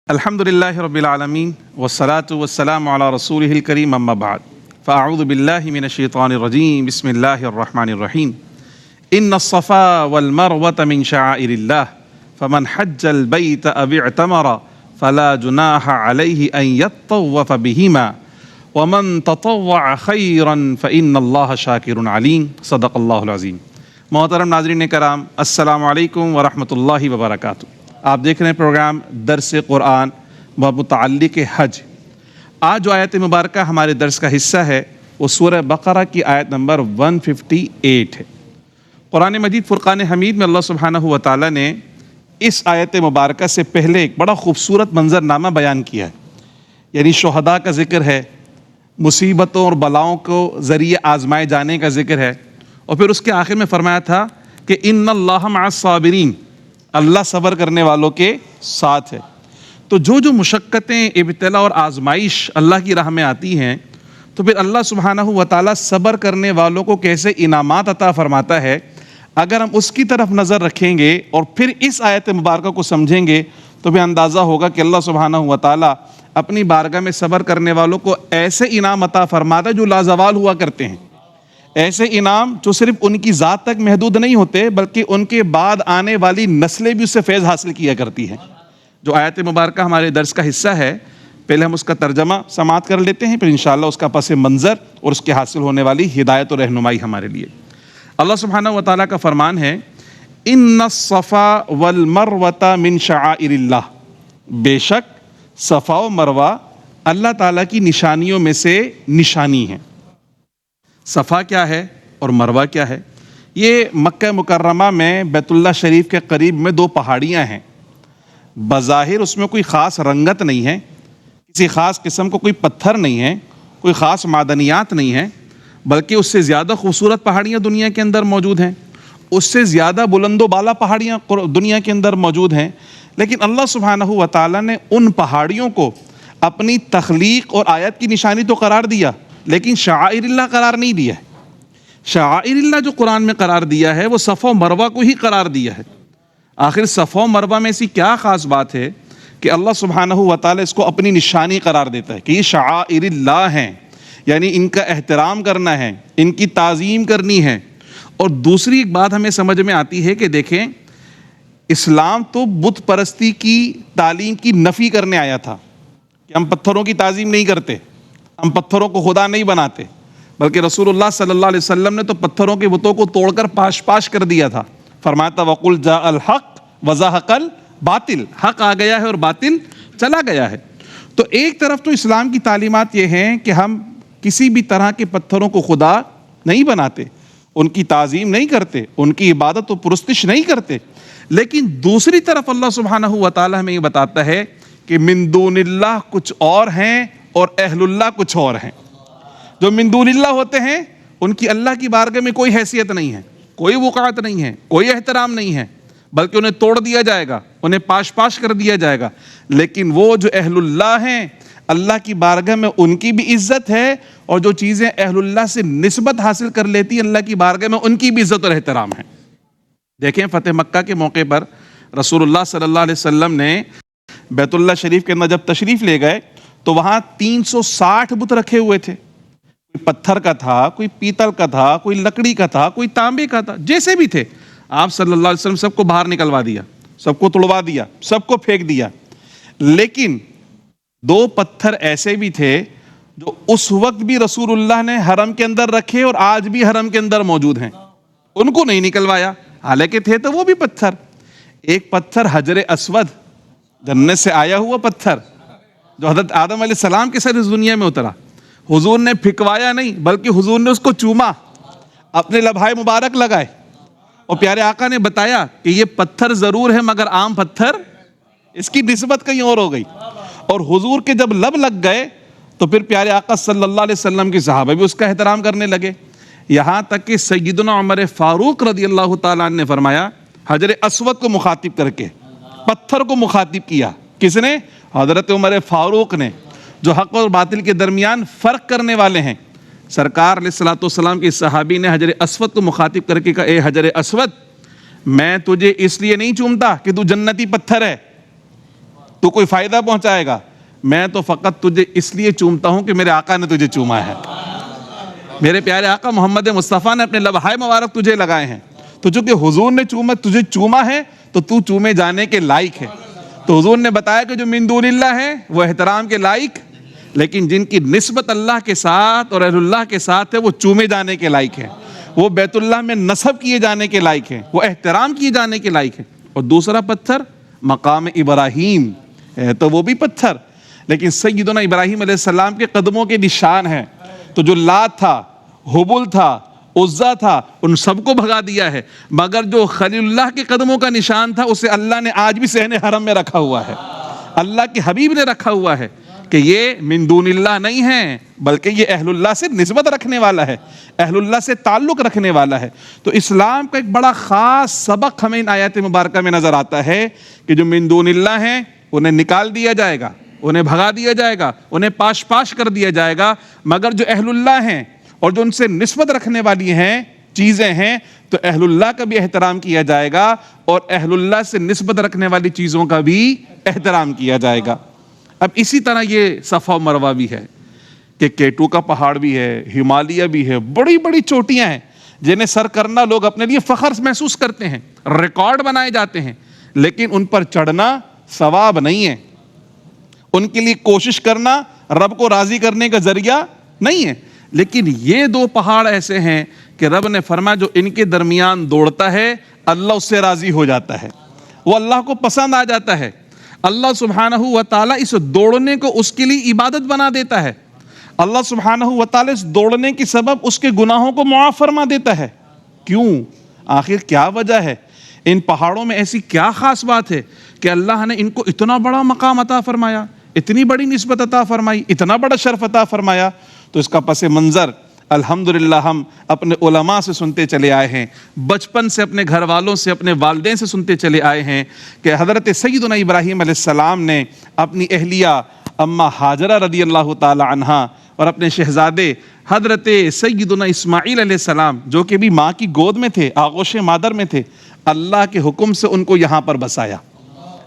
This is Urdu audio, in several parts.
الحمد لله رب العالمين والصلاة والسلام على رسوله الكريم أما بعد فأعوذ بالله من الشيطان الرجيم بسم الله الرحمن الرحيم إن الصفا والمروة من شعائر الله فمن حج البيت أو اعتمر فلا جناح عليه أن يطوف بهما ومن تطوع خيرا فإن الله شاكر عليم صدق الله العظيم۔ محترم ناظرین کرام، السلام علیکم ورحمۃ اللہ وبرکاتہ۔ آپ دیکھ رہے ہیں پروگرام درس قرآن و متعلق حج۔ آج جو آیت مبارکہ ہمارے درس کا حصہ ہے وہ سورہ بقرہ کی آیت نمبر 158 ہے۔ قرآن مجید فرقان حمید میں اللہ سبحانہ و تعالیٰ نے اس آیت مبارکہ سے پہلے ایک بڑا خوبصورت منظرنامہ بیان کیا ہے، یعنی شہداء کا ذکر ہے، مصیبتوں اور بلاؤں کو ذریعے آزمائے جانے کا ذکر ہے، اور پھر اس کے آخر میں فرمایا تھا کہ ان اللہ مع الصابرین، اللہ صبر کرنے والوں کے ساتھ ہے۔ تو جو مشقتیں، ابتلا اور آزمائش اللہ کی راہ میں آتی ہیں تو پھر اللہ سبحانہ و تعالیٰ صبر کرنے والوں کو کیسے انعامات عطا فرماتا ہے، اگر ہم اس کی طرف نظر رکھیں گے اور پھر اس آیت مبارکہ کو سمجھیں گے تو بھی اندازہ ہوگا کہ اللہ سبحانہ و تعالیٰ اپنی بارگاہ میں صبر کرنے والوں کو ایسے انعام عطا فرماتا ہے جو لازوال ہوا کرتے ہیں، ایسے انعام جو صرف ان کی ذات تک محدود نہیں ہوتے بلکہ ان کے بعد آنے والی نسلیں بھی اس سے فیض حاصل کیا کرتی ہیں۔ جو آیت مبارکہ ہمارے درس کا حصہ ہے، پہلے ہم اس کا ترجمہ سماعت کر لیتے ہیں، پھر انشاءاللہ اس کا پس منظر اور اس کے حاصل ہونے والی ہدایت و رہنمائی ہمارے لیے۔ اللہ سبحانہ و تعالیٰ کا فرمان ہے ان الصفا والمروۃ من شعائر اللہ، بے شک صفا و مروہ اللہ تعالیٰ کی نشانیوں میں سے نشانی ہیں۔ صفا کیا ہے اور مروہ کیا ہے؟ یہ مکہ مکرمہ میں بیت اللہ شریف کے قریب میں دو پہاڑیاں ہیں۔ بظاہر اس میں کوئی خاص رنگت نہیں ہے، کسی خاص قسم کو کوئی پتھر نہیں ہے، کوئی خاص معدنیات نہیں ہیں، بلکہ اس سے زیادہ خوبصورت پہاڑیاں دنیا کے اندر موجود ہیں، اس سے زیادہ بلند و بالا پہاڑیاں دنیا کے اندر موجود ہیں، لیکن اللہ سبحانہ و تعالیٰ نے ان پہاڑیوں کو اپنی تخلیق اور آیت کی نشانی تو قرار دیا، لیکن شعائر اللہ قرار نہیں دیا ہے۔ شعائر اللہ جو قرآن میں قرار دیا ہے وہ صفا و مروہ کو ہی قرار دیا ہے۔ آخر صفا و مروہ میں ایسی کیا خاص بات ہے کہ اللہ سبحانہ و تعالیٰ اس کو اپنی نشانی قرار دیتا ہے کہ یہ شعائر اللہ ہیں، یعنی ان کا احترام کرنا ہے، ان کی تعظیم کرنی ہے۔ اور دوسری ایک بات ہمیں سمجھ میں آتی ہے کہ دیکھیں، اسلام تو بت پرستی کی تعلیم کی نفی کرنے آیا تھا کہ ہم پتھروں کی تعظیم نہیں کرتے، ہم پتھروں کو خدا نہیں بناتے، بلکہ رسول اللہ صلی اللہ علیہ وسلم نے تو پتھروں کے بتوں کو توڑ کر پاش کر دیا تھا۔ فرمایا تھا وَقُلْ جَاءَ الْحَقُّ وَزَهَقَ الْبَاطِلُ، حق آ گیا ہے اور باطل چلا گیا ہے۔ تو ایک طرف تو اسلام کی تعلیمات یہ ہیں کہ ہم کسی بھی طرح کے پتھروں کو خدا نہیں بناتے، ان کی تعظیم نہیں کرتے، ان کی عبادت و پرستش نہیں کرتے، لیکن دوسری طرف اللہ سبحانہ و تعالیٰ ہمیں یہ بتاتا ہے کہ من دون اللہ کچھ اور ہیں اور اہل اللہ کچھ اور ہیں۔ جو من دون اللہ ہوتے ہیں ان کی اللہ کی بارگاہ میں کوئی حیثیت نہیں ہے، کوئی وقعت نہیں ہے، کوئی احترام نہیں ہے، بلکہ انہیں توڑ دیا جائے گا، انہیں پاش کر دیا جائے گا۔ لیکن وہ جو اہل اللہ ہیں، اللہ کی بارگاہ میں ان کی بھی عزت ہے، اور جو چیزیں اہل اللہ سے نسبت حاصل کر لیتی ہیں اللہ کی بارگاہ میں ان کی بھی عزت اور احترام ہے۔ دیکھیں، فتح مکہ کے موقع پر رسول اللہ صلی اللہ علیہ وسلم نے بیت اللہ شریف کے اندر جب تشریف لے گئے تو وہاں 360 بت رکھے ہوئے تھے، کوئی پتھر کا تھا، کوئی پیتل کا تھا، کوئی لکڑی کا تھا، کوئی تانبے کا تھا، جیسے بھی تھے۔ آپ صلی اللہ علیہ وسلم سب کو باہر نکلوا دیا، سب کو توڑوا دیا، سب کو پھینک دیا، لیکن دو پتھر ایسے بھی تھے جو اس وقت بھی رسول اللہ نے حرم کے اندر رکھے اور آج بھی حرم کے اندر موجود ہیں، ان کو نہیں نکلوایا، حالانکہ تھے تو وہ بھی پتھر۔ ایک پتھر حجر اسود، جنت سے آیا ہوا پتھر، جو حضرت آدم علیہ السلام کے ساتھ اس دنیا میں اترا، حضور نے پھکوایا نہیں بلکہ حضور نے اس کو چوما، اپنے لبھائے مبارک لگائے، اور پیارے آقا نے بتایا کہ یہ پتھر ضرور ہے مگر عام پتھر، اس کی نسبت کہیں اور ہو گئی۔ اور حضور کے جب لب لگ گئے تو پھر پیارے آقا صلی اللہ علیہ وسلم کے صحابہ بھی اس کا احترام کرنے لگے، یہاں تک کہ سیدنا عمر فاروق رضی اللہ تعالیٰ عنہ نے فرمایا، حجر اسود کو مخاطب کر کے پتھر کو مخاطب کیا، کس نے؟ حضرت عمر فاروق نے، جو حق اور باطل کے درمیان فرق کرنے والے ہیں۔ سرکار علیہ الصلوۃ والسلام کے صحابی نے حجر اسود کو مخاطب کر کے کہا، اے حجر اسود، میں تجھے اس لیے نہیں چومتا کہ تو جنتی پتھر ہے، تو کوئی فائدہ پہنچائے گا؟ میں تو فقط تجھے اس لیے چومتا ہوں کہ میرے آقا نے تجھے چوما ہے، میرے پیارے آقا محمد مصطفیٰ نے اپنے لبہائے مبارک تجھے لگائے ہیں، تو چونکہ حضور نے تجھے چوما ہے تو تو چومے جانے کے لائق ہے۔ تو حضور نے بتایا کہ جو من دون اللہ ہے وہ احترام کے لائق، لیکن جن کی نسبت اللہ کے ساتھ اور اہل اللہ کے ساتھ ہے وہ چومے جانے کے لائق ہے، وہ بیت اللہ میں نصب کیے جانے کے لائق ہیں، وہ احترام کیے جانے کے لائق ہیں۔ اور دوسرا پتھر مقام ابراہیم ہے، تو وہ بھی پتھر لیکن سیدنا ابراہیم علیہ السلام کے قدموں کے نشان ہیں۔ تو جو لات تھا، حبل تھا، عزا تھا، ان سب کو بھگا دیا ہے، مگر جو خلیل اللہ کے قدموں کا نشان تھا اسے اللہ نے آج بھی صحن حرم میں رکھا ہوا ہے، اللہ کے حبیب نے رکھا ہوا ہے کہ یہ من دون اللہ نہیں ہے بلکہ یہ اہل اللہ سے نسبت رکھنے والا ہے، اہل اللہ سے تعلق رکھنے والا ہے۔ تو اسلام کا ایک بڑا خاص سبق ہمیں ان آیات مبارکہ میں نظر آتا ہے کہ جو من دون اللہ ہیں انہیں نکال دیا جائے گا، انہیں بھگا دیا جائے گا، انہیں پاش پاش کر دیا جائے گا، مگر جو اہل اللہ ہیں اور جو ان سے نسبت رکھنے والی ہیں چیزیں ہیں تو اہل اللہ کا بھی احترام کیا جائے گا اور اہل اللہ سے نسبت رکھنے والی چیزوں کا بھی احترام کیا جائے گا۔ اب اسی طرح یہ صفا و مروہ بھی ہے کہ کیٹو کا پہاڑ بھی ہے، ہمالیہ بھی ہے، بڑی بڑی چوٹیاں ہیں جنہیں سر کرنا لوگ اپنے لیے فخر محسوس کرتے ہیں، ریکارڈ بنائے جاتے ہیں، لیکن ان پر چڑھنا ثواب نہیں ہے، ان کے لیے کوشش کرنا رب کو راضی کرنے کا ذریعہ نہیں ہے۔ لیکن یہ دو پہاڑ ایسے ہیں کہ رب نے فرمایا جو ان کے درمیان دوڑتا ہے اللہ اس سے راضی ہو جاتا ہے، وہ اللہ کو پسند آ جاتا ہے، اللہ سبحانہ و تعالیٰ اس دوڑنے کو اس کے لیے عبادت بنا دیتا ہے، اللہ سبحانہ و تعالیٰ اس دوڑنے کی سبب اس کے گناہوں کو معاف فرما دیتا ہے۔ کیوں؟ آخر کیا وجہ ہے؟ ان پہاڑوں میں ایسی کیا خاص بات ہے کہ اللہ نے ان کو اتنا بڑا مقام عطا فرمایا، اتنی بڑی نسبت عطا فرمائی، اتنا بڑا شرف عطا فرمایا؟ تو اس کا پس منظر الحمدللہ ہم اپنے علماء سے سنتے چلے آئے ہیں، بچپن سے اپنے گھر والوں سے، اپنے والدین سے سنتے چلے آئے ہیں کہ حضرت سیدنا ابراہیم علیہ السلام نے اپنی اہلیہ اماں ہاجرہ رضی اللہ تعالی عنہا اور اپنے شہزادے حضرت سیدنا اسماعیل علیہ السلام جو کہ بھی ماں کی گود میں تھے، آغوش مادر میں تھے، اللہ کے حکم سے ان کو یہاں پر بسایا۔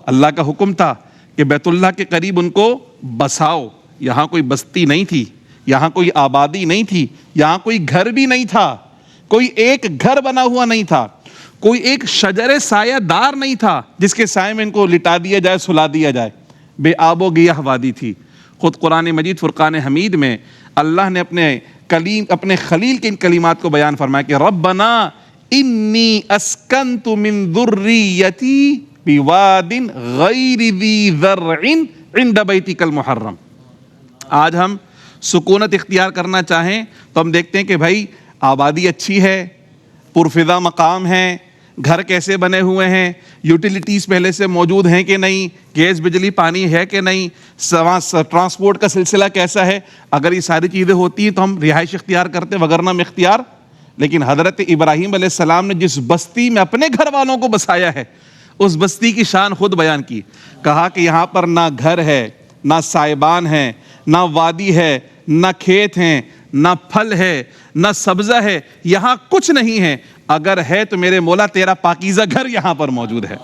اللہ کا حکم تھا کہ بیت اللہ کے قریب ان کو بساؤ۔ یہاں کوئی بستی نہیں تھی، یہاں کوئی آبادی نہیں تھی، یہاں کوئی گھر بھی نہیں تھا، کوئی ایک گھر بنا ہوا نہیں تھا، کوئی ایک شجر سایہ دار نہیں تھا جس کے سائے میں ان کو لٹا دیا جائے، سلا دیا جائے۔ بے آب و گیاہ وادی تھی۔ خود قرآن مجید فرقان حمید میں اللہ نے اپنے خلیل کے ان کلمات کو بیان فرمایا کہ ربنا انی اسکنت من ذریتی بواد غیر ذی زرع عند بیتک المحرم۔ آج ہم سکونت اختیار کرنا چاہیں تو ہم دیکھتے ہیں کہ بھائی آبادی اچھی ہے، پرفضا مقام ہے، گھر کیسے بنے ہوئے ہیں، یوٹیلیٹیز پہلے سے موجود ہیں کہ نہیں، گیس بجلی پانی ہے کہ نہیں، ٹرانسپورٹ کا سلسلہ کیسا ہے۔ اگر یہ ساری چیزیں ہوتی ہیں تو ہم رہائش اختیار کرتے، وگرنہ ہم اختیار۔ لیکن حضرت ابراہیم علیہ السلام نے جس بستی میں اپنے گھر والوں کو بسایا ہے اس بستی کی شان خود بیان کی، کہا کہ یہاں پر نہ گھر ہے، نہ سائبان ہے، نہ وادی ہے، نہ کھیت ہیں، نہ پھل ہے، نہ سبزہ ہے، یہاں کچھ نہیں ہے، اگر ہے تو میرے مولا تیرا پاکیزہ گھر یہاں پر موجود ہے۔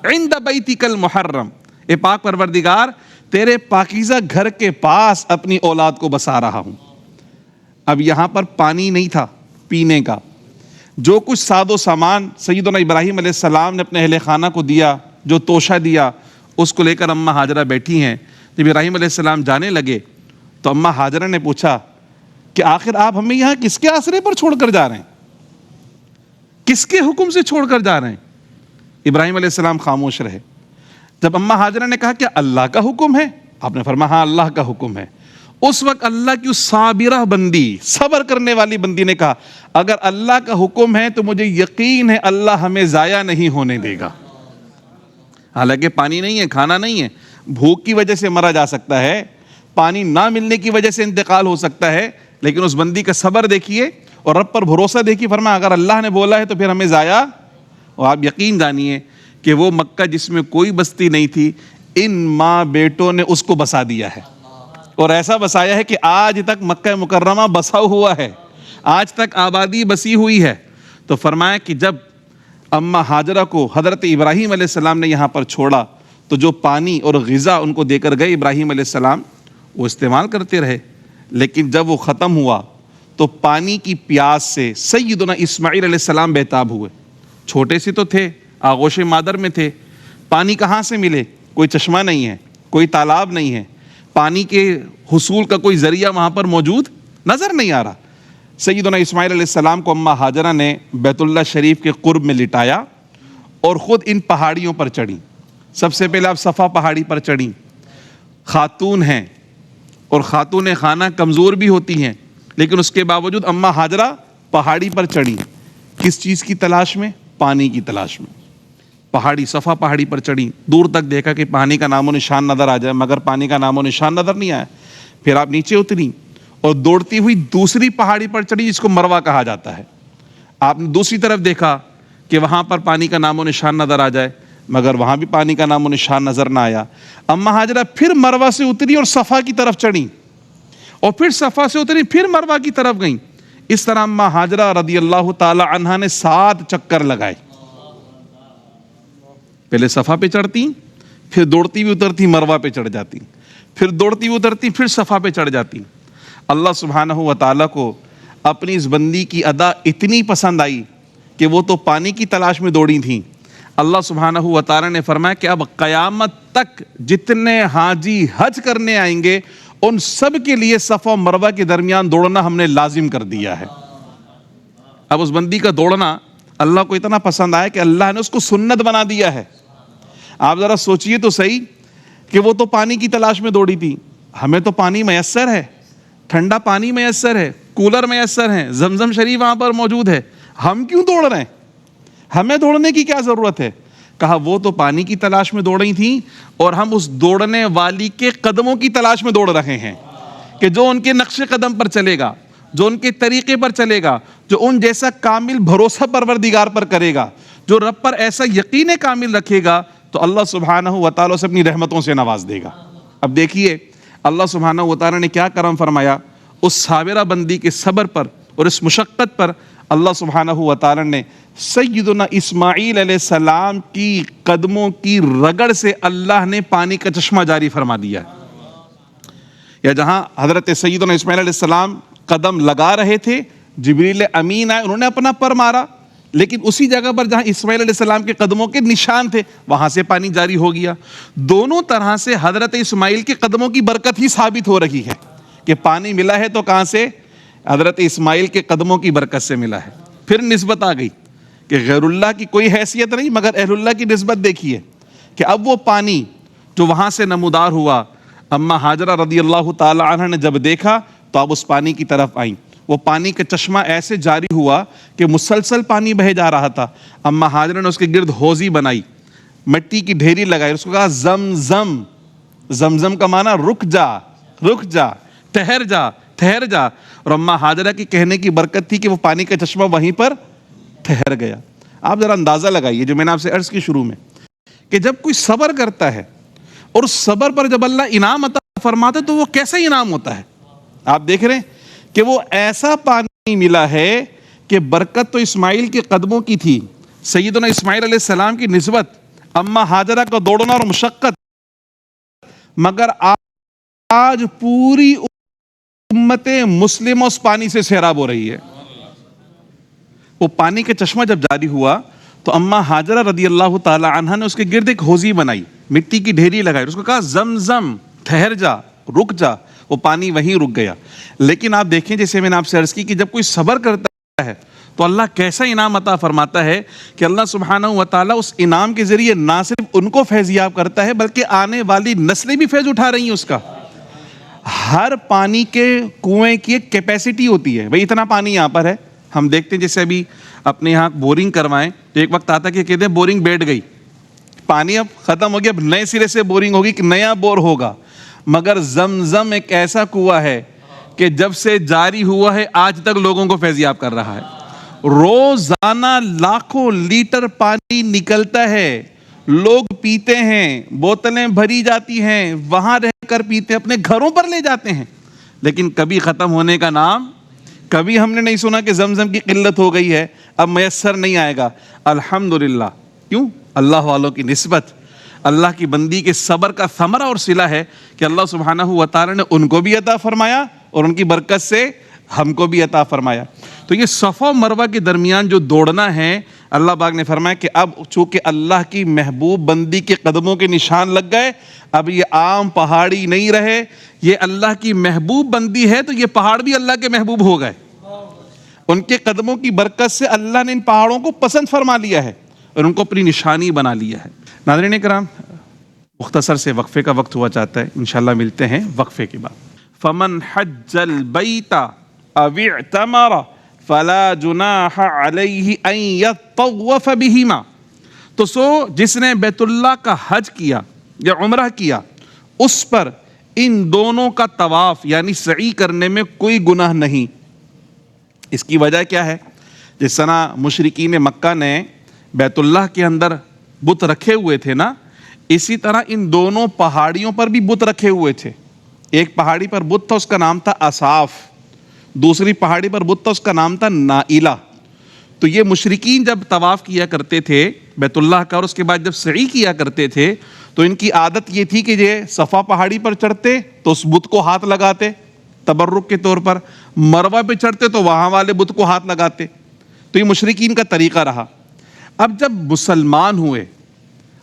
عند بیتک المحرم، اے پاک پروردگار تیرے پاکیزہ گھر کے پاس اپنی اولاد کو بسا رہا ہوں۔ اب یہاں پر پانی نہیں تھا پینے کا، جو کچھ ساد و سامان سیدنا ابراہیم علیہ السلام نے اپنے اہل خانہ کو دیا، جو توشہ دیا، اس کو لے کر اماں ہاجرہ بیٹھی ہیں۔ جب ابراہیم علیہ السلام جانے لگے تو اماں ہاجرہ نے پوچھا کہ آخر آپ ہمیں یہاں کس کے آسرے پر چھوڑ کر جا رہے ہیں، کس کے حکم سے چھوڑ کر جا رہے ہیں؟ ابراہیم علیہ السلام خاموش رہے۔ جب اماں ہاجرہ نے کہا کہ اللہ کا حکم ہے، آپ نے فرمایا ہاں اللہ کا حکم ہے۔ اس وقت اللہ کی اس صابرہ بندی، صبر کرنے والی بندی نے کہا اگر اللہ کا حکم ہے تو مجھے یقین ہے اللہ ہمیں ضائع نہیں ہونے دے گا۔ حالانکہ پانی نہیں ہے، کھانا نہیں ہے، بھوک کی وجہ سے مرا جا سکتا ہے، پانی نہ ملنے کی وجہ سے انتقال ہو سکتا ہے، لیکن اس بندی کا صبر دیکھیے اور رب پر بھروسہ دیکھیے۔ فرمایا اگر اللہ نے بولا ہے تو پھر ہمیں ضائع، اور آپ یقین جانیے کہ وہ مکہ جس میں کوئی بستی نہیں تھی، ان ماں بیٹوں نے اس کو بسا دیا ہے، اور ایسا بسایا ہے کہ آج تک مکہ مکرمہ بسا ہوا ہے، آج تک آبادی بسی ہوئی ہے۔ تو فرمایا کہ جب اماں ہاجرہ کو حضرت ابراہیم علیہ السلام نے یہاں پر چھوڑا تو جو پانی اور غذا ان کو دے کر گئے ابراہیم علیہ السلام وہ استعمال کرتے رہے، لیکن جب وہ ختم ہوا تو پانی کی پیاس سے سیدنا اسماعیل علیہ السلام بےتاب ہوئے۔ چھوٹے سے تو تھے، آغوش مادر میں تھے، پانی کہاں سے ملے؟ کوئی چشمہ نہیں ہے، کوئی تالاب نہیں ہے، پانی کے حصول کا کوئی ذریعہ وہاں پر موجود نظر نہیں آ رہا۔ سیدنا اسماعیل علیہ السلام کو اماں ہاجرہ نے بیت اللہ شریف کے قرب میں لٹایا اور خود ان پہاڑیوں پر چڑھی۔ سب سے پہلے آپ صفا پہاڑی پر چڑھی، خاتون ہیں اور خاتون خانہ کمزور بھی ہوتی ہیں، لیکن اس کے باوجود اماں ہاجرہ پہاڑی پر چڑھی۔ کس چیز کی تلاش میں؟ پانی کی تلاش میں۔ پہاڑی صفا پہاڑی پر چڑھی، دور تک دیکھا کہ پانی کا نام و نشان نظر آ جائے، مگر پانی کا نام و نشان نظر نہیں آیا۔ پھر آپ نیچے اتری اور دوڑتی ہوئی دوسری پہاڑی پر چڑھی جس کو مروہ کہا جاتا ہے۔ آپ نے دوسری طرف دیکھا کہ وہاں پر پانی کا نام و نشان نظر آ جائے، مگر وہاں بھی پانی کا نام و نشان نظر نہ آیا۔ اماں ہاجرہ پھر مروہ سے اتری اور صفا کی طرف چڑھی، اور پھر صفا سے اتری پھر مروہ کی طرف گئیں۔ اس طرح اماں ہاجرہ رضی اللہ تعالی عنہا نے 7 چکر لگائے۔ پہلے صفا پہ چڑھتی، پھر دوڑتی ہوئی اترتی مروہ پہ چڑھ جاتی، پھر دوڑتی ہوئی اترتی، پھر صفا پہ چڑھ جاتی۔ اللہ سبحانہ و تعالیٰ کو اپنی اس بندی کی ادا اتنی پسند آئی کہ وہ تو پانی کی تلاش میں دوڑی تھیں۔ اللہ سبحانہ و تعالیٰ نے فرمایا کہ اب قیامت تک جتنے حاجی حج کرنے آئیں گے ان سب کے لیے صفا و مروہ کے درمیان دوڑنا ہم نے لازم کر دیا ہے۔ اب اس بندی کا دوڑنا اللہ کو اتنا پسند آیا کہ اللہ نے اس کو سنت بنا دیا ہے۔ آپ ذرا سوچئے تو صحیح کہ وہ تو پانی کی تلاش میں دوڑی تھی، ہمیں تو پانی میسر ہے، ٹھنڈا پانی میسر ہے، کولر میسر ہے، زمزم شریف وہاں پر موجود ہے، ہم کیوں دوڑ رہے ہیں؟ ہمیں دوڑنے کی کیا ضرورت ہے؟ کہا وہ تو پانی کی تلاش میں دوڑ رہی تھیں اور ہم اس دوڑنے والی کے قدموں کی تلاش میں دوڑ رہے ہیں کہ جو ان کے نقش قدم پر چلے گا، جو ان کے طریقے پر چلے گا، جو ان جیسا کامل بھروسہ پروردگار پر کرے گا، جو رب پر ایسا یقین کامل رکھے گا تو اللہ سبحانہ و تعالیٰ سے اپنی رحمتوں سے نواز دے گا۔ اب دیکھیے اللہ سبحانہ و تعالیٰ نے کیا کرم فرمایا اس صابرہ بندی کے صبر پر اور اس مشقت پر۔ اللہ سبحانہ و تعالیٰ نے سیدنا اسماعیل علیہ السلام کی قدموں کی رگڑ سے اللہ نے پانی کا چشمہ جاری فرما دیا۔ یا جہاں حضرت سیدنا اسماعیل علیہ السلام قدم لگا رہے تھے، جبریل امین آئے، انہوں نے اپنا پر مارا، لیکن اسی جگہ پر جہاں اسماعیل علیہ السلام کے قدموں کے نشان تھے وہاں سے پانی جاری ہو گیا۔ دونوں طرح سے حضرت اسماعیل کے قدموں کی برکت ہی ثابت ہو رہی ہے کہ پانی ملا ہے تو کہاں سے؟ حضرت اسماعیل کے قدموں کی برکت سے ملا ہے۔ پھر نسبت آ گئی کہ غیر اللہ کی کوئی حیثیت نہیں، مگر اہل اللہ کی نسبت دیکھیے کہ اب وہ پانی جو وہاں سے نمودار ہوا، اماں ہاجرہ رضی اللہ تعالی عنہ نے جب دیکھا تو اب اس پانی کی طرف آئیں۔ وہ پانی کا چشمہ ایسے جاری ہوا کہ مسلسل پانی بہے جا رہا تھا۔ اماں ہاجرہ نے اس کے گرد حوضی بنائی، مٹی کی ڈھیری لگائی، اس کو کہا زمزم۔ زمزم کا معنی رک جا، رک جا، ٹھہر جا، ٹھہر جا۔ اور اماں ہاجرہ کی کہنے کی برکت تھی کہ وہ پانی کا چشمہ وہیں پر ٹھہر گیا۔ آپ ذرا اندازہ لگائیے جو میں نے آپ سے عرض کی شروع میں کہ جب کوئی صبر کرتا ہے اور اس صبر پر جب اللہ انعام عطا فرماتا ہے تو وہ کیسا انعام ہوتا ہے۔ آپ دیکھ رہے ہیں کہ وہ ایسا پانی ملا ہے کہ برکت تو اسماعیل کے قدموں کی تھی، سیدنا اسماعیل علیہ السلام کی نسبت، اماں ہاجرہ کا دوڑنا اور مشقت، مگر آج پوری امت مسلمہ اس پانی سے سیراب ہو رہی ہے۔ وہ پانی کا چشمہ جب جاری ہوا تو اماں ہاجرہ رضی اللہ تعالی عنہ نے اس کے گرد ایک حوضی بنائی، مٹی کی ڈھیری لگائی، اس کو کہا زمزم، ٹھہر جا، رک جا۔ وہ پانی وہیں رک گیا۔ لیکن آپ دیکھیں جیسے میں نے آپ سے عرض کی کہ جب کوئی صبر کرتا ہے تو اللہ کیسا انعام عطا فرماتا ہے کہ اللہ سبحانہ و تعالیٰ اس انعام کے ذریعے نہ صرف ان کو فیضیاب کرتا ہے بلکہ آنے والی نسلیں بھی فیض اٹھا رہی ہیں اس کا۔ ہر پانی کے کنویں کی ایک کیپیسٹی ہوتی ہے، بھئی اتنا پانی یہاں پر ہے۔ ہم دیکھتے ہیں جیسے ابھی اپنے یہاں بورنگ کروائیں تو ایک وقت آتا ہے کہ کہتے ہیں بورنگ بیٹھ گئی، پانی اب ختم ہو گیا، اب نئے سرے سے بورنگ ہوگی کہ نیا بور ہوگا۔ مگر زمزم ایک ایسا کنواں ہے کہ جب سے جاری ہوا ہے آج تک لوگوں کو فیضیاب کر رہا ہے۔ روزانہ لاکھوں لیٹر پانی نکلتا ہے، لوگ پیتے ہیں، بوتلیں بھری جاتی ہیں، وہاں رہ کر پیتے ہیں، اپنے گھروں پر لے جاتے ہیں، لیکن کبھی ختم ہونے کا نام، کبھی ہم نے نہیں سنا کہ زمزم کی قلت ہو گئی ہے، اب میسر نہیں آئے گا۔ الحمدللہ، کیوں؟ اللہ والوں کی نسبت، اللہ کی بندی کے صبر کا ثمرہ اور صلہ ہے کہ اللہ سبحانہ و تعالی نے ان کو بھی عطا فرمایا اور ان کی برکت سے ہم کو بھی عطا فرمایا۔ تو یہ صفا و مروہ کے درمیان جو دوڑنا ہے، اللہ پاک نے فرمایا کہ اب چونکہ اللہ کی محبوب بندی کے قدموں کے نشان لگ گئے، اب یہ عام پہاڑی نہیں رہے، یہ اللہ کی محبوب بندی ہے، تو یہ پہاڑ بھی اللہ کے محبوب ہو گئے۔ ان کے قدموں کی برکت سے اللہ نے ان پہاڑوں کو پسند فرما لیا ہے اور ان کو اپنی نشانی بنا لیا ہے۔ ناظرین کرام، مختصر سے وقفے کا وقت ہوا چاہتا ہے، انشاءاللہ ملتے ہیں وقفے کے بعد۔ فمن حج البیت او اعتمر فلا جناح علیہ ان یطوف بہما، تو جس نے بیت اللہ کا حج کیا یا عمرہ کیا، اس پر ان دونوں کا طواف یعنی سعی کرنے میں کوئی گناہ نہیں۔ اس کی وجہ کیا ہے؟ جس طرح مشرکین مکہ نے بیت اللہ کے اندر بت رکھے ہوئے تھے نا، اسی طرح ان دونوں پہاڑیوں پر بھی بت رکھے ہوئے تھے۔ ایک پہاڑی پر بت تھا، اس کا نام تھا اصاف، دوسری پہاڑی پر بت تھا، اس کا نام تھا نائلہ۔ تو یہ مشرکین جب طواف کیا کرتے تھے بیت اللہ کا اور اس کے بعد جب سعی کیا کرتے تھے، تو ان کی عادت یہ تھی کہ یہ صفا پہاڑی پر چڑھتے تو اس بت کو ہاتھ لگاتے تبرک کے طور پر، مروہ پہ چڑھتے تو وہاں والے بت کو ہاتھ لگاتے۔ تو یہ مشرکین کا طریقہ رہا۔ اب جب مسلمان ہوئے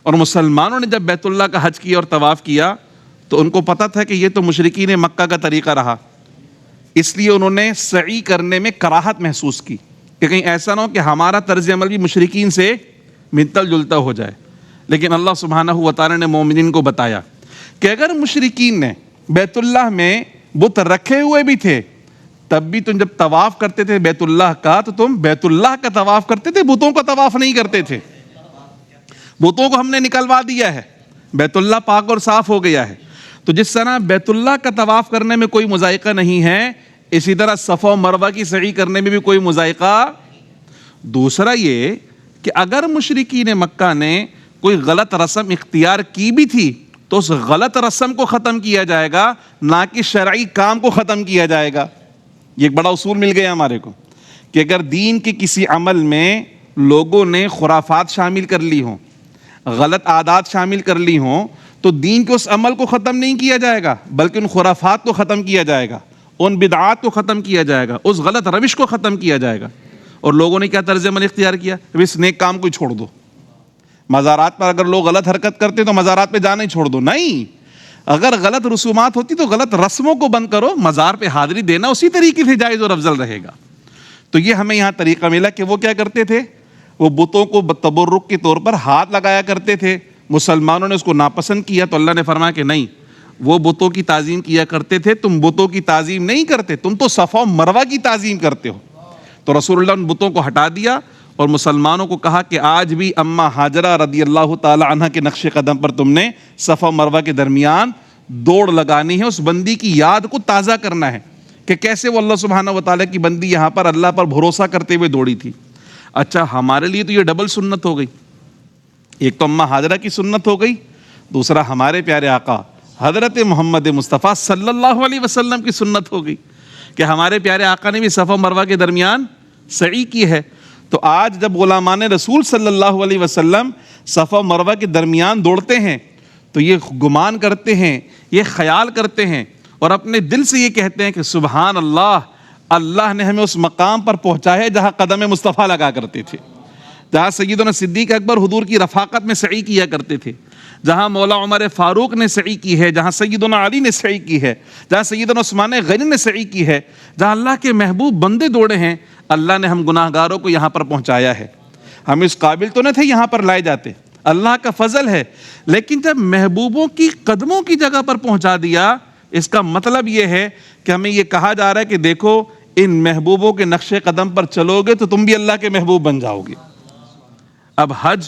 اور مسلمانوں نے جب بیت اللہ کا حج کیا اور طواف کیا، تو ان کو پتہ تھا کہ یہ تو مشرکین مکہ کا طریقہ رہا، اس لیے انہوں نے سعی کرنے میں کراہت محسوس کی کہ کہیں ایسا نہ ہو کہ ہمارا طرز عمل بھی مشرکین سے ملتا جلتا ہو جائے۔ لیکن اللہ سبحانہ و تعالی نے مومنین کو بتایا کہ اگر مشرکین نے بیت اللہ میں بت رکھے ہوئے بھی تھے، تب بھی تم جب طواف کرتے تھے بیت اللہ کا، تو تم بیت اللہ کا طواف کرتے تھے، بتوں کا طواف نہیں کرتے تھے۔ بتوں کو ہم نے نکلوا دیا ہے، بیت اللہ پاک اور صاف ہو گیا ہے۔ تو جس طرح بیت اللہ کا طواف کرنے میں کوئی مذائقہ نہیں ہے، اسی طرح صفا و مروہ کی سعی کرنے میں بھی کوئی مذائقہ۔ دوسرا یہ کہ اگر مشرکین مکہ نے کوئی غلط رسم اختیار کی بھی تھی، تو اس غلط رسم کو ختم کیا جائے گا، نہ کہ شرعی کام کو ختم کیا جائے گا۔ یہ ایک بڑا اصول مل گیا ہمارے کو کہ اگر دین کے کسی عمل میں لوگوں نے خرافات شامل کر لی ہوں، غلط عادات شامل کر لی ہوں، تو دین کے اس عمل کو ختم نہیں کیا جائے گا، بلکہ ان خرافات کو ختم کیا جائے گا، ان بدعات کو ختم کیا جائے گا، اس غلط روش کو ختم کیا جائے گا۔ اور لوگوں نے کیا طرز عمل اختیار کیا؟ اس نیک کام کو چھوڑ دو۔ مزارات پر اگر لوگ غلط حرکت کرتے تو مزارات پہ جانا ہی چھوڑ دو، نہیں، اگر غلط رسومات ہوتی تو غلط رسموں کو بند کرو، مزار پہ حاضری دینا اسی طریقے سے جائز اور افضل رہے گا۔ تو یہ ہمیں یہاں طریقہ ملا کہ وہ کیا کرتے تھے، وہ بتوں کو تبرک کے طور پر ہاتھ لگایا کرتے تھے۔ مسلمانوں نے اس کو ناپسند کیا تو اللہ نے فرمایا کہ نہیں، وہ بتوں کی تعظیم کیا کرتے تھے، تم بتوں کی تعظیم نہیں کرتے، تم تو صفا و مروہ کی تعظیم کرتے ہو۔ تو رسول اللہ ان بتوں کو ہٹا دیا اور مسلمانوں کو کہا کہ آج بھی اماں ہاجرہ رضی اللہ تعالی عنہ کے نقش قدم پر تم نے صفا و مروہ کے درمیان دوڑ لگانی ہے، اس بندی کی یاد کو تازہ کرنا ہے کہ کیسے وہ اللہ سبحانہ و تعالیٰ کی بندی یہاں پر اللہ پر بھروسہ کرتے ہوئے دوڑی تھی۔ اچھا، ہمارے لیے تو یہ ڈبل سنت ہو گئی، ایک تو اماں ہاجرہ کی سنت ہو گئی، دوسرا ہمارے پیارے آقا حضرت محمد مصطفیٰ صلی اللہ علیہ وسلم کی سنت ہو گئی کہ ہمارے پیارے آقا نے بھی صفا و مروہ کے درمیان سعی کی ہے۔ تو آج جب غلامان رسول صلی اللہ علیہ وسلم صفا و مروہ کے درمیان دوڑتے ہیں تو یہ گمان کرتے ہیں، یہ خیال کرتے ہیں اور اپنے دل سے یہ کہتے ہیں کہ سبحان اللہ، اللہ نے ہمیں اس مقام پر پہنچا ہے جہاں قدم مصطفیٰ لگا کرتے تھے، جہاں سیدنا صدیق اکبر حضور کی رفاقت میں سعی کیا کرتے تھے، جہاں مولا عمر فاروق نے سعی کی ہے، جہاں سیدنا علی نے سعی کی ہے، جہاں سیدنا عثمان غنی نے سعی کی ہے، جہاں اللہ کے محبوب بندے دوڑے ہیں، اللہ نے ہم گناہ گاروں کو یہاں پر پہنچایا ہے۔ ہم اس قابل تو نہ تھے یہاں پر لائے جاتے، اللہ کا فضل ہے، لیکن جب محبوبوں کی قدموں کی جگہ پر پہنچا دیا، اس کا مطلب یہ ہے کہ ہمیں یہ کہا جا رہا ہے کہ دیکھو ان محبوبوں کے نقش قدم پر چلو گے تو تم بھی اللہ کے محبوب بن جاؤ گے۔ اب حج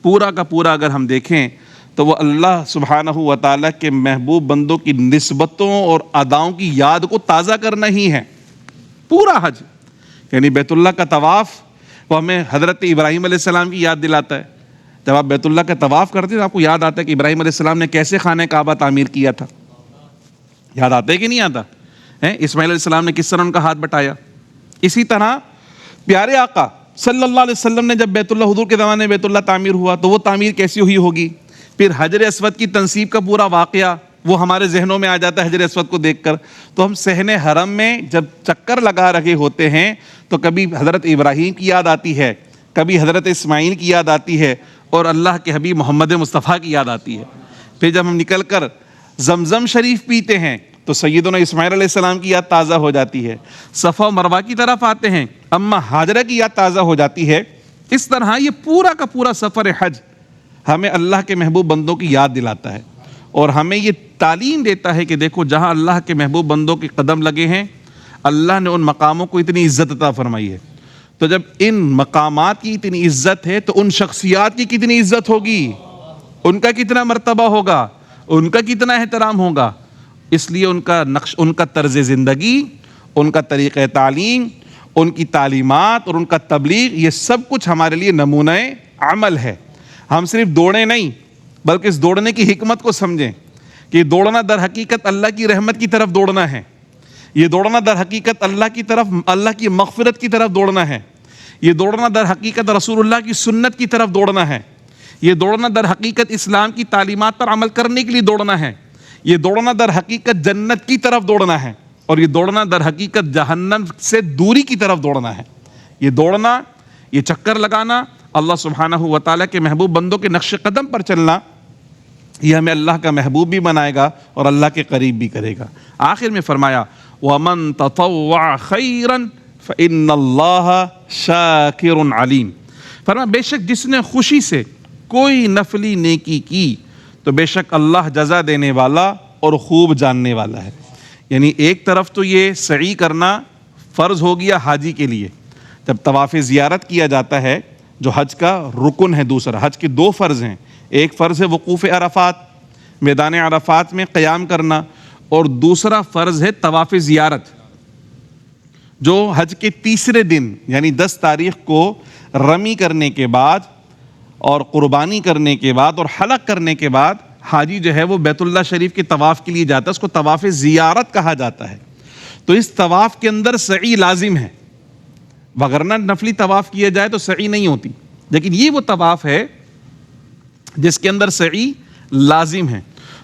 پورا کا پورا اگر ہم دیکھیں تو وہ اللہ سبحانہ و تعالیٰ کے محبوب بندوں کی نسبتوں اور اداؤں کی یاد کو تازہ کرنا ہی ہے پورا حج۔ یعنی بیت اللہ کا طواف وہ ہمیں حضرت ابراہیم علیہ السلام کی یاد دلاتا ہے۔ جب آپ بیت اللہ کا طواف کرتے ہیں تو آپ کو یاد آتا ہے کہ ابراہیم علیہ السلام نے کیسے خانہ کعبہ تعمیر کیا تھا، یاد آتا ہے کہ نہیں آتا؟ اسماعیل علیہ السلام نے کس طرح ان کا ہاتھ بٹایا۔ اسی طرح پیارے آقا صلی اللہ علیہ وسلم نے جب بیت اللہ حضور کے زمانے میں بیت اللہ تعمیر ہوا تو وہ تعمیر کیسی ہوئی ہوگی؟ پھر حجر اسود کی تنصیب کا پورا واقعہ وہ ہمارے ذہنوں میں آ جاتا ہے حجر اسود کو دیکھ کر. تو ہم صحن حرم میں جب چکر لگا رہے ہوتے ہیں تو کبھی حضرت ابراہیم کی یاد آتی ہے, کبھی حضرت اسماعیل کی یاد آتی ہے, اور اللہ کے حبیب محمد مصطفیٰ کی یاد آتی ہے. پھر جب ہم نکل کر زمزم شریف پیتے ہیں تو سیدنا اسماعیل علیہ السلام کی یاد تازہ ہو جاتی ہے. صفا و مروہ کی طرف آتے ہیں, اماں ہاجرہ کی یاد تازہ ہو جاتی ہے. اس طرح یہ پورا کا پورا سفر حج ہمیں اللہ کے محبوب بندوں کی یاد دلاتا ہے, اور ہمیں یہ تعلیم دیتا ہے کہ دیکھو جہاں اللہ کے محبوب بندوں کے قدم لگے ہیں اللہ نے ان مقاموں کو اتنی عزت عطا فرمائی ہے. تو جب ان مقامات کی اتنی عزت ہے تو ان شخصیات کی کتنی عزت ہوگی, ان کا کتنا مرتبہ ہوگا, ان کا کتنا احترام ہوگا. اس لیے ان کا نقش, ان کا طرز زندگی, ان کا طریقہ تعلیم, ان کی تعلیمات اور ان کا تبلیغ, یہ سب کچھ ہمارے لیے نمونہ عمل ہے. ہم صرف دوڑیں نہیں بلکہ اس دوڑنے کی حکمت کو سمجھیں کہ دوڑنا در حقیقت اللہ کی رحمت کی طرف دوڑنا ہے. یہ دوڑنا در حقیقت اللہ کی طرف, اللہ کی مغفرت کی طرف دوڑنا ہے. یہ دوڑنا در حقیقت رسول اللہ کی سنت کی طرف دوڑنا ہے. یہ دوڑنا در حقیقت اسلام کی تعلیمات پر عمل کرنے کے لیے دوڑنا ہے. یہ دوڑنا در حقیقت جنت کی طرف دوڑنا ہے, اور یہ دوڑنا در حقیقت جہنم سے دوری کی طرف دوڑنا ہے. یہ دوڑنا, یہ چکر لگانا, اللہ سبحانہ و تعالیٰ کے محبوب بندوں کے نقش قدم پر چلنا, یہ ہمیں اللہ کا محبوب بھی بنائے گا اور اللہ کے قریب بھی کرے گا. آخر میں فرمایا وَمَن تَطَوَّعَ خَيْرًا فَإِنَّ اللَّهَ شَاكِرٌ عَلِيمٌ. فرمایا بے شک جس نے خوشی سے کوئی نفلی نیکی کی تو بے شک اللہ جزا دینے والا اور خوب جاننے والا ہے. یعنی ایک طرف تو یہ سعی کرنا فرض ہو گیا حاجی کے لیے, جب طواف زیارت کیا جاتا ہے جو حج کا رکن ہے. دوسرا, حج کے دو فرض ہیں, ایک فرض ہے وقوف عرفات, میدان عرفات میں قیام کرنا, اور دوسرا فرض ہے طواف زیارت جو حج کے تیسرے دن یعنی 10 تاریخ کو رمی کرنے کے بعد اور قربانی کرنے کے بعد اور حلق کرنے کے بعد حاجی جو ہے وہ بیت اللہ شریف کے طواف کے لیے جاتا ہے. اس کو طواف زیارت کہا جاتا ہے. تو اس طواف کے اندر سعی لازم ہے, وگرنہ نفلی طواف کیا جائے تو سعی نہیں ہوتی. لیکن یہ وہ طواف ہے جس کے اندر سعی لازم ہے.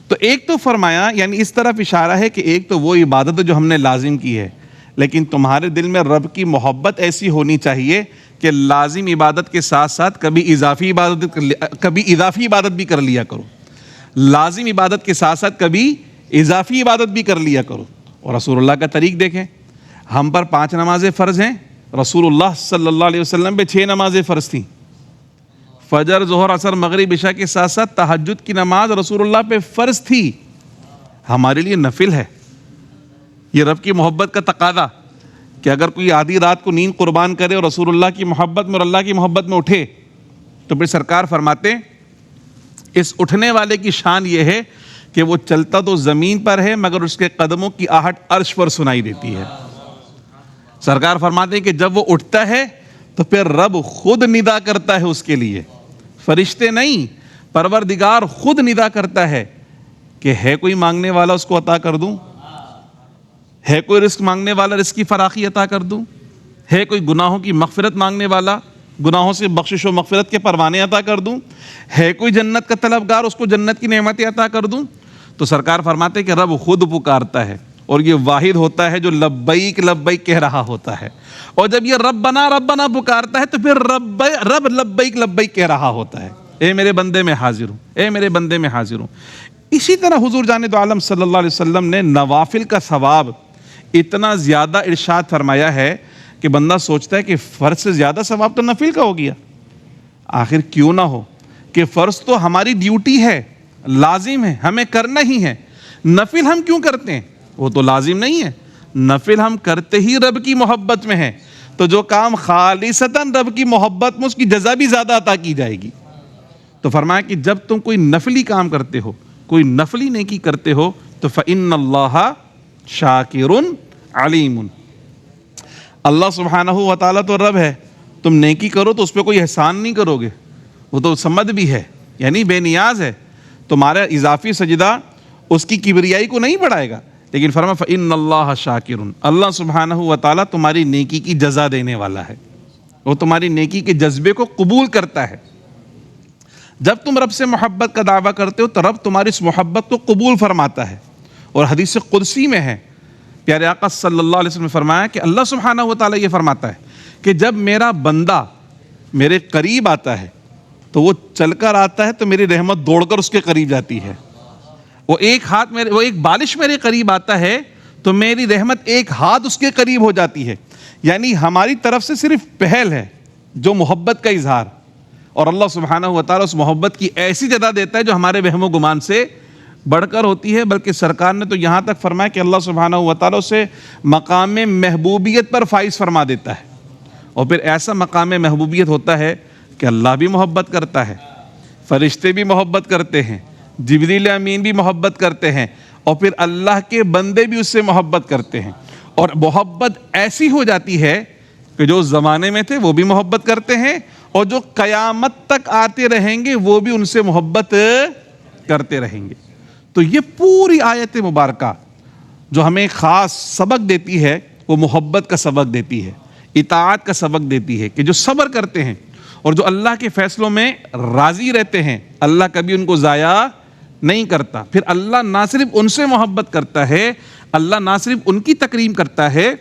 تو ایک تو فرمایا, یعنی اس طرف اشارہ ہے کہ ایک تو وہ عبادت جو ہم نے لازم کی ہے, لیکن تمہارے دل میں رب کی محبت ایسی ہونی چاہیے کہ لازم عبادت کے ساتھ ساتھ کبھی اضافی عبادت بھی کر لیا کرو. لازم عبادت کے ساتھ ساتھ کبھی اضافی عبادت بھی کر لیا کرو. اور رسول اللہ کا طریق دیکھیں, ہم پر 5 نمازیں فرض ہیں, رسول اللہ صلی اللہ علیہ وسلم پہ 6 نمازیں فرض تھیں. فجر, ظہر, عصر, مغرب, عشاء کے ساتھ ساتھ تہجد کی نماز رسول اللہ پہ فرض تھی, ہمارے لیے نفل ہے. یہ رب کی محبت کا تقاضا کہ اگر کوئی آدھی رات کو نیند قربان کرے اور رسول اللہ کی محبت میں اور اللہ کی محبت میں اٹھے تو پھر سرکار فرماتے اس اٹھنے والے کی شان یہ ہے کہ وہ چلتا تو زمین پر ہے مگر اس کے قدموں کی آہٹ عرش پر سنائی دیتی ہے. سرکار فرماتے ہیں کہ جب وہ اٹھتا ہے تو پھر رب خود ندا کرتا ہے اس کے لیے, فرشتے نہیں, پروردگار خود ندا کرتا ہے کہ ہے کوئی مانگنے والا اس کو عطا کر دوں, ہے کوئی رزق مانگنے والا رزق کی فراخی عطا کر دوں, ہے کوئی گناہوں کی مغفرت مانگنے والا گناہوں سے بخشش و مغفرت کے پروانے عطا کر دوں, ہے کوئی جنت کا طلبگار اس کو جنت کی نعمتیں عطا کر دوں. تو سرکار فرماتے ہیں کہ رب خود پکارتا ہے, اور یہ واحد ہوتا ہے جو لبیک لبیک کہہ رہا ہوتا ہے. اور جب یہ ربنا ربنا پکارتا ہے تو پھر رب لبیک لبیک کہہ رہا ہوتا ہے, اے میرے بندے میں حاضر ہوں, اے میرے بندے میں حاضر ہوں. اسی طرح حضور جان دو عالم صلی اللہ علیہ وسلم نے نوافل کا ثواب اتنا زیادہ ارشاد فرمایا ہے کہ بندہ سوچتا ہے کہ فرض سے زیادہ ثواب تو نفل کا ہو گیا. آخر کیوں نہ ہو کہ فرض تو ہماری ڈیوٹی ہے, لازم ہے, ہمیں کرنا ہی ہے. نفل ہم کیوں کرتے ہیں؟ وہ تو لازم نہیں ہے, نفل ہم کرتے ہی رب کی محبت میں ہے. تو جو کام خالصتاً رب کی محبت میں اس کی جزا بھی زیادہ عطا کی جائے گی. تو فرمایا کہ جب تم کوئی نفلی کام کرتے ہو, کوئی نفلی نیکی کرتے ہو تو فإن اللہ شاکر علیم. اللہ سبحانہ و تعالیٰ تو رب ہے, تم نیکی کرو تو اس پہ کوئی احسان نہیں کرو گے, وہ تو سمد بھی ہے یعنی بے نیاز ہے. تمہارا اضافی سجدہ اس کی کبریائی کو نہیں بڑھائے گا. لیکن فرما فإن اللہ شاکر, اللہ سبحانہ و تعالیٰ تمہاری نیکی کی جزا دینے والا ہے, وہ تمہاری نیکی کے جذبے کو قبول کرتا ہے. جب تم رب سے محبت کا دعویٰ کرتے ہو تو رب تمہاری اس محبت کو قبول فرماتا ہے. اور حدیث قدسی میں ہے، پیارے آقا صلی اللہ علیہ وسلم نے فرمایا کہ اللہ سبحانہ و تعالیٰ یہ فرماتا ہے کہ جب میرا بندہ میرے قریب آتا ہے تو وہ چل کر آتا ہے تو میری رحمت دوڑ کر اس کے قریب جاتی ہے. وہ ایک بالش میرے قریب آتا ہے تو میری رحمت ایک ہاتھ اس کے قریب ہو جاتی ہے. یعنی ہماری طرف سے صرف پہل ہے جو محبت کا اظہار، اور اللہ سبحانہ و تعالیٰ اس محبت کی ایسی جزا دیتا ہے جو ہمارے وہم و گمان سے بڑھ کر ہوتی ہے. بلکہ سرکار نے تو یہاں تک فرمایا کہ اللہ سبحانہ و تعالیٰ اسے مقام محبوبیت پر فائز فرما دیتا ہے. اور پھر ایسا مقام محبوبیت ہوتا ہے کہ اللہ بھی محبت کرتا ہے، فرشتے بھی محبت کرتے ہیں، جبریل امین بھی محبت کرتے ہیں، اور پھر اللہ کے بندے بھی اس سے محبت کرتے ہیں. اور محبت ایسی ہو جاتی ہے کہ جو اس زمانے میں تھے وہ بھی محبت کرتے ہیں، اور جو قیامت تک آتے رہیں گے وہ بھی ان سے محبت کرتے رہیں گے. تو یہ پوری آیت مبارکہ جو ہمیں خاص سبق دیتی ہے وہ محبت کا سبق دیتی ہے، اطاعت کا سبق دیتی ہے کہ جو صبر کرتے ہیں اور جو اللہ کے فیصلوں میں راضی رہتے ہیں اللہ کبھی ان کو ضائع نہیں کرتا. پھر اللہ نہ صرف ان سے محبت کرتا ہے، اللہ نہ صرف ان کی تکریم کرتا ہے،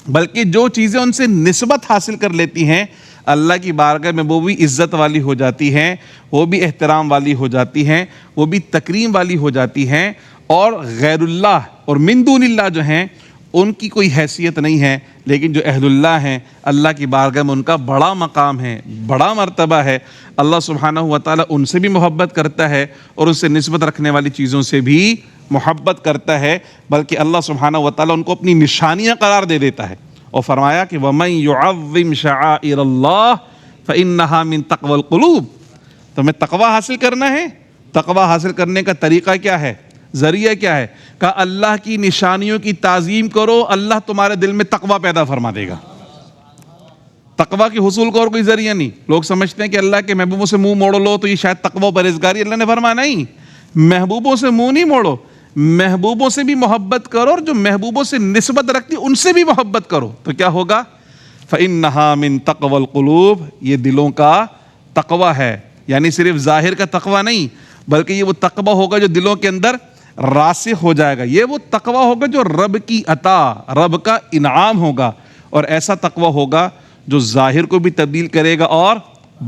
بلکہ جو چیزیں ان سے نسبت حاصل کر لیتی ہیں اللہ کی بارگاہ میں وہ بھی عزت والی ہو جاتی ہیں، وہ بھی احترام والی ہو جاتی ہیں، وہ بھی تکریم والی ہو جاتی ہیں. اور غیر اللہ اور من دون اللہ جو ہیں ان کی کوئی حیثیت نہیں ہے، لیکن جو اہل اللہ ہیں اللہ کی بارگاہ میں ان کا بڑا مقام ہے، بڑا مرتبہ ہے. اللہ سبحانہ و تعالیٰ ان سے بھی محبت کرتا ہے اور ان سے نسبت رکھنے والی چیزوں سے بھی محبت کرتا ہے. بلکہ اللہ سبحانہ و تعالیٰ ان کو اپنی نشانیاں قرار دے دیتا ہے اور فرمایا کہ وَمَن يُعَظِّمْ شَعَائِرَ اللَّهِ فَإِنَّهَا مِن تَقْوَى الْقُلُوبِ. تمہیں تقوی حاصل کرنا ہے. تقوی حاصل کرنے کا طریقہ کیا ہے، ذریعہ کیا ہے؟ کہ اللہ کی نشانیوں کی تعظیم کرو، اللہ تمہارے دل میں تقوی پیدا فرما دے گا. تقوی کے حصول کا اور کوئی ذریعہ نہیں. لوگ سمجھتے ہیں کہ اللہ کے محبوبوں سے منہ موڑ لو تو یہ شاید تقوی و پرہیزگاری. اللہ نے فرمایا نہیں، محبوبوں سے منہ نہیں موڑو، محبوبوں سے بھی محبت کرو، اور جو محبوبوں سے نسبت رکھتی ان سے بھی محبت کرو. تو کیا ہوگا؟ فَإِنَّهَا مِن تَقْوَى الْقُلُوبِ. یہ دلوں کا تقوی ہے. یعنی صرف ظاہر کا تقوی نہیں، بلکہ یہ وہ تقوی ہوگا جو دلوں کے اندر راسخ ہو جائے گا. یہ وہ تقوی ہوگا جو رب کی عطا، رب کا انعام ہوگا. اور ایسا تقوی ہوگا جو ظاہر کو بھی تبدیل کرے گا اور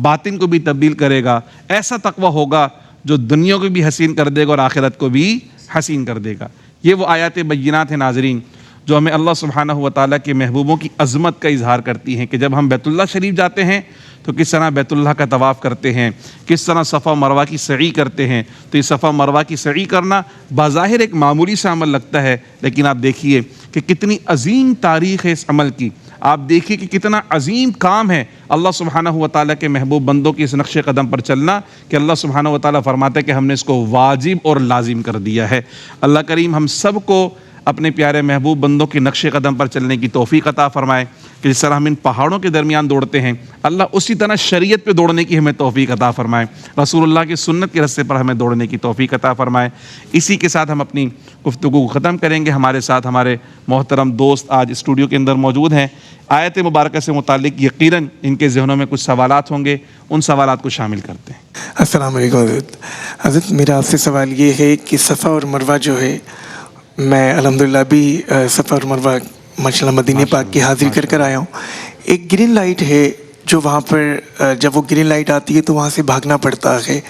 باطن کو بھی تبدیل کرے گا. ایسا تقوی ہوگا جو دنیا کو بھی حسین کر دے گا اور آخرت کو بھی حسین کر دے گا. یہ وہ آیات بینات ہیں ناظرین جو ہمیں اللہ سبحانہ و تعالیٰ کے محبوبوں کی عظمت کا اظہار کرتی ہیں کہ جب ہم بیت اللہ شریف جاتے ہیں تو کس طرح بیت اللہ کا طواف کرتے ہیں، کس طرح صفا و مروہ کی سعی کرتے ہیں. تو یہ صفا و مروہ کی سعی کرنا بظاہر ایک معمولی سا عمل لگتا ہے، لیکن آپ دیکھیے کہ کتنی عظیم تاریخ ہے اس عمل کی. آپ دیکھیے کہ کتنا عظیم کام ہے اللہ سبحانہ و تعالیٰ کے محبوب بندوں کی اس نقش قدم پر چلنا کہ اللہ سبحانہ و تعالیٰ فرماتا ہے کہ ہم نے اس کو واجب اور لازم کر دیا ہے. اللہ کریم ہم سب کو اپنے پیارے محبوب بندوں کے نقش قدم پر چلنے کی توفیق عطا فرمائے کہ جس طرح ہم ان پہاڑوں کے درمیان دوڑتے ہیں اللہ اسی طرح شریعت پہ دوڑنے کی ہمیں توفیق عطا فرمائے، رسول اللہ کی سنت کے رستے پر ہمیں دوڑنے کی توفیق عطا فرمائے. اسی کے ساتھ ہم اپنی گفتگو کو ختم کریں گے. ہمارے ساتھ ہمارے محترم دوست آج اسٹوڈیو کے اندر موجود ہیں. آیت مبارکہ سے متعلق یقیناً ان کے ذہنوں میں کچھ سوالات ہوں گے، ان سوالات کو شامل کرتے ہیں. السلام علیکم حضرت. میرا آپ سے سوال یہ ہے کہ صفا اور مروہ جو ہے، میں الحمدللہ بھی صفا اور مروہ ماشاءاللہ مدینہ پاک کی حاضری کر کر آیا ہوں. ایک گرین لائٹ ہے جو وہاں پر جب وہ گرین لائٹ آتی ہے تو وہاں سے بھاگنا پڑتا ہے،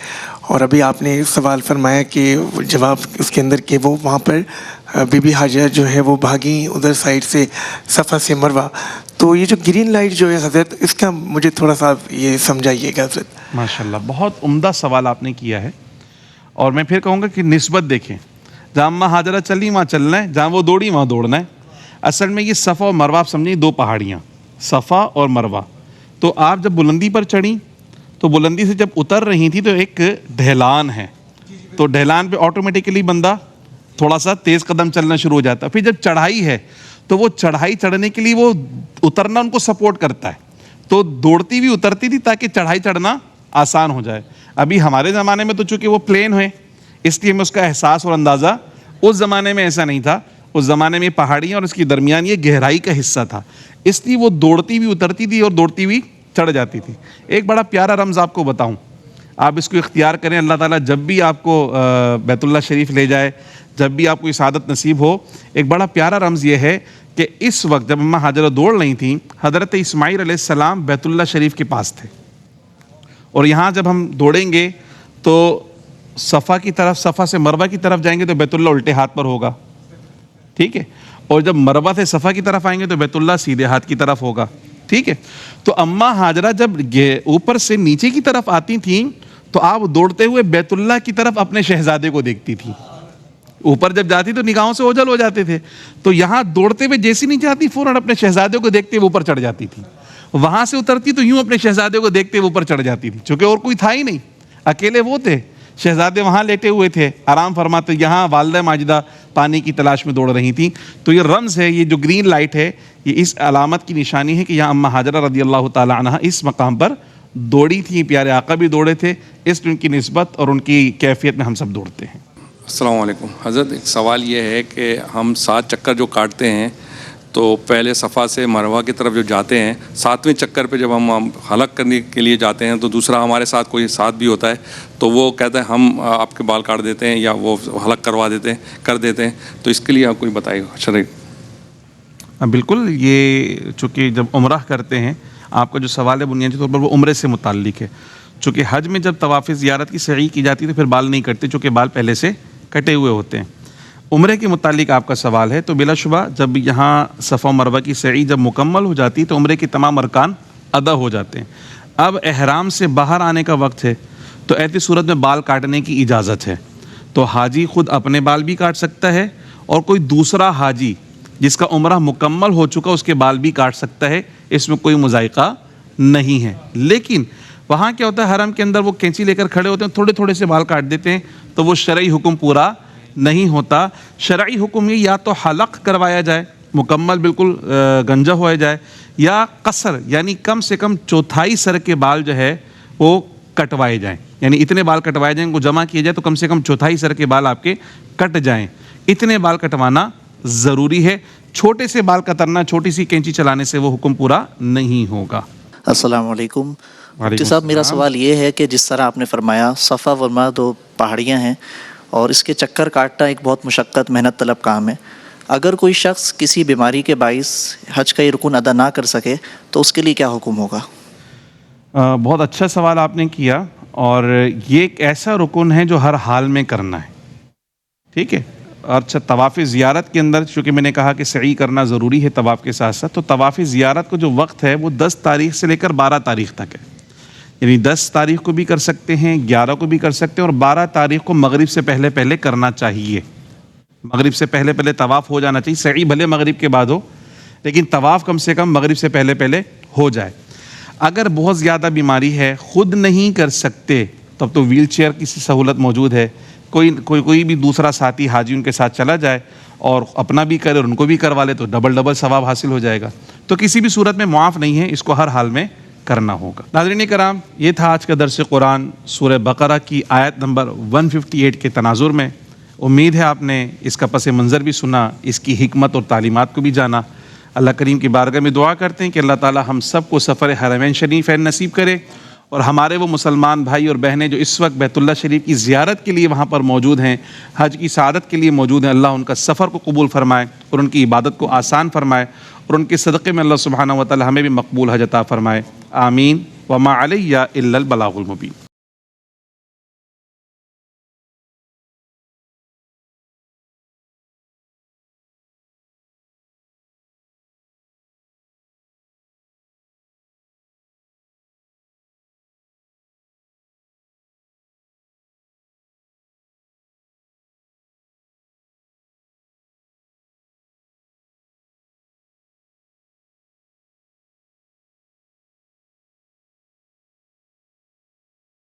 اور ابھی آپ نے سوال فرمایا کہ جواب اس کے اندر کہ وہ وہاں پر بی بی حاجرہ جو ہے وہ بھاگیں ادھر سائڈ سے صفا سے مروہ. تو یہ جو گرین لائٹ جو ہے حضرت، اس کا مجھے تھوڑا سا یہ سمجھائیے گا حضرت. ماشاءاللہ بہت عمدہ سوال آپ نے کیا ہے. اور میں پھر کہوں گا کہ نسبت دیکھیں، جہاں ماں حاجرہ چلی وہاں چلنا ہے، جہاں وہ دوڑی وہاں دوڑنا ہے. اصل میں یہ صفا اور مروہ آپ سمجھیں دو پہاڑیاں، صفا اور مروہ. تو آپ جب بلندی پر چڑھیں تو بلندی سے جب اتر رہی تھی تو ایک ڈھلان ہے، تو ڈھلان پہ آٹومیٹیکلی بندہ تھوڑا سا تیز قدم چلنا شروع ہو جاتا ہے. پھر جب چڑھائی ہے تو وہ چڑھائی چڑھنے کے لیے وہ اترنا ان کو سپورٹ کرتا ہے، تو دوڑتی بھی اترتی تھی تاکہ چڑھائی چڑھنا آسان ہو جائے. ابھی ہمارے زمانے میں تو چونکہ وہ پلین ہوئے اس لیے ہمیں اس کا احساس اور اندازہ، اس زمانے میں ایسا نہیں تھا. اس زمانے میں پہاڑیاں اور اس کی درمیان یہ گہرائی کا حصہ تھا، اس لیے وہ دوڑتی بھی اترتی تھی اور دوڑتی بھی چڑھ جاتی تھی. ایک بڑا پیارا رمز آپ کو بتاؤں. آپ اس کو اختیار کریں. اللہ تعالیٰ جب بھی آپ کو بیت اللہ شریف لے جائے, جب بھی آپ کو یہ سعادت نصیب ہو. ایک بڑا پیارا رمز یہ ہے کہ اس وقت جب اماں ہاجرہ دوڑ رہی تھیں, حضرت اسماعیل علیہ السلام بیت اللہ شریف کے پاس تھے, اور یہاں جب ہم دوڑیں گے تو صفا کی طرف, صفا سے مروہ کی طرف جائیں گے تو بیت اللہ الٹے ہاتھ پر ہوگا, ٹھیک ہے, اور جب مروہ سے صفا کی طرف آئیں گے تو بیت اللہ سیدھے ہاتھ کی طرف ہوگا, ٹھیک ہے. تو اماں ہاجرہ جب اوپر سے نیچے کی طرف آتی تھیں تو آپ دوڑتے ہوئے بیت اللہ کی طرف اپنے شہزادے کو دیکھتی تھی. اوپر جب جاتی تو نگاہوں سے اوجھل ہو جاتے تھے, تو یہاں دوڑتے ہوئے جیسی نہیں جاتی فوراً اپنے شہزادے کو دیکھتے ہوئے اوپر چڑھ جاتی تھی. وہاں سے اترتی تو یوں اپنے شہزادے کو دیکھتے ہوئے اوپر چڑھ جاتی تھی, چونکہ اور کوئی تھا ہی نہیں, اکیلے وہ تھے. شہزادے وہاں لیٹے ہوئے تھے آرام فرماتے, یہاں والدہ ماجدہ پانی کی تلاش میں دوڑ رہی تھیں. تو یہ رمز ہے, یہ جو گرین لائٹ ہے, یہ اس علامت کی نشانی ہے کہ یہاں اماں ہاجرہ رضی اللہ تعالی عنہا اس مقام پر دوڑی تھیں. پیارے آقا بھی دوڑے تھے, اس ان کی نسبت اور ان کی کیفیت میں ہم سب دوڑتے ہیں. السلام علیکم حضرت. ایک سوال یہ ہے کہ ہم 7 چکر جو کاٹتے ہیں تو پہلے صفا سے مروہ کی طرف جو جاتے ہیں, 7ویں چکر پہ جب ہم حلق کرنے کے لیے جاتے ہیں تو دوسرا ہمارے ساتھ کوئی ساتھ بھی ہوتا ہے, تو وہ کہتا ہے ہم آپ کے بال کاٹ دیتے ہیں یا وہ حلق کر دیتے ہیں, تو اس کے لیے آپ کوئی بتائیے شرعی. بالکل, یہ چونکہ جب عمرہ کرتے ہیں, آپ کا جو سوال ہے بنیادی طور پر وہ عمرے سے متعلق ہے. چونکہ حج میں جب طواف زیارت کی سعی کی جاتی ہے تو پھر بال نہیں کٹتے, چونکہ بال پہلے سے کٹے ہوئے ہوتے ہیں. عمرے کے متعلق آپ کا سوال ہے, تو بلا شبہ جب یہاں صفا و مروہ کی سعی جب مکمل ہو جاتی تو عمرے کے تمام ارکان ادا ہو جاتے ہیں. اب احرام سے باہر آنے کا وقت ہے, تو ایسی صورت میں بال کاٹنے کی اجازت ہے. تو حاجی خود اپنے بال بھی کاٹ سکتا ہے, اور کوئی دوسرا حاجی جس کا عمرہ مکمل ہو چکا اس کے بال بھی کاٹ سکتا ہے, اس میں کوئی مضائقہ نہیں ہے. لیکن وہاں کیا ہوتا ہے, حرم کے اندر وہ کینچی لے کر کھڑے ہوتے ہیں, تھوڑے تھوڑے سے بال کاٹ دیتے ہیں, تو وہ شرعی حکم پورا نہیں ہوتا. شرعی حکم یہ یا تو حلق کروایا جائے, مکمل بالکل گنجا ہو جائے, یا قصر یعنی کم سے کم چوتھائی سر کے بال جو ہے وہ کٹوائے جائیں. یعنی اتنے بال کٹوائے جائیں, ان کو جمع کیا جائے تو کم سے کم چوتھائی سر کے بال آپ کے کٹ جائیں. اتنے بال کٹوانا ضروری ہے. چھوٹے سے بال کترنا, چھوٹی سی کینچی چلانے سے وہ حکم پورا نہیں ہوگا. السلام علیکم مفتی صاحب. میرا سوال یہ ہے کہ جس طرح آپ نے فرمایا صفا و مروہ 2 پہاڑیاں ہیں اور اس کے چکر کاٹنا ایک بہت مشقت محنت طلب کام ہے, اگر کوئی شخص کسی بیماری کے باعث حج کا یہ رکن ادا نہ کر سکے تو اس کے لیے کیا حکم ہوگا؟ بہت اچھا سوال آپ نے کیا, اور یہ ایک ایسا رکن ہے جو ہر حال میں کرنا ہے, ٹھیک ہے. اچھا, طواف زیارت کے اندر چونکہ میں نے کہا کہ سعی کرنا ضروری ہے طواف کے ساتھ ساتھ, تو طواف زیارت کو جو وقت ہے وہ 10 تاریخ سے لے کر 12 تاریخ تک ہے. یعنی 10 تاریخ کو بھی کر سکتے ہیں, 11 کو بھی کر سکتے ہیں, اور 12 تاریخ کو مغرب سے پہلے پہلے کرنا چاہیے. مغرب سے پہلے پہلے طواف ہو جانا چاہیے. سعی بھلے مغرب کے بعد ہو, لیکن طواف کم سے کم مغرب سے پہلے پہلے ہو جائے. اگر بہت زیادہ بیماری ہے, خود نہیں کر سکتے, تب تو ویل چیئر کی سہولت موجود ہے. کوئی بھی دوسرا ساتھی حاجی ان کے ساتھ چلا جائے اور اپنا بھی کرے اور ان کو بھی کروا لے, تو ڈبل ثواب حاصل ہو جائے گا. تو کسی بھی صورت میں معاف نہیں ہے, اس کو ہر حال میں کرنا ہوگا. ناظرین کرام, یہ تھا آج کا درس قرآن سورہ بقرہ کی آیت نمبر 158 کے تناظر میں. امید ہے آپ نے اس کا پس منظر بھی سنا, اس کی حکمت اور تعلیمات کو بھی جانا. اللہ کریم کی بارگاہ میں دعا کرتے ہیں کہ اللہ تعالی ہم سب کو سفر حرمین شریف نصیب کرے, اور ہمارے وہ مسلمان بھائی اور بہنیں جو اس وقت بیت اللہ شریف کی زیارت کے لیے وہاں پر موجود ہیں, حج کی سعادت کے لیے موجود ہیں, اللہ ان کا سفر کو قبول فرمائے اور ان کی عبادت کو آسان فرمائے, اور ان کے صدقے میں اللہ سبحانہ و تعالی ہمیں بھی مقبول حج عطا فرمائے. آمین. وما علیہ الا البلاغ المبین.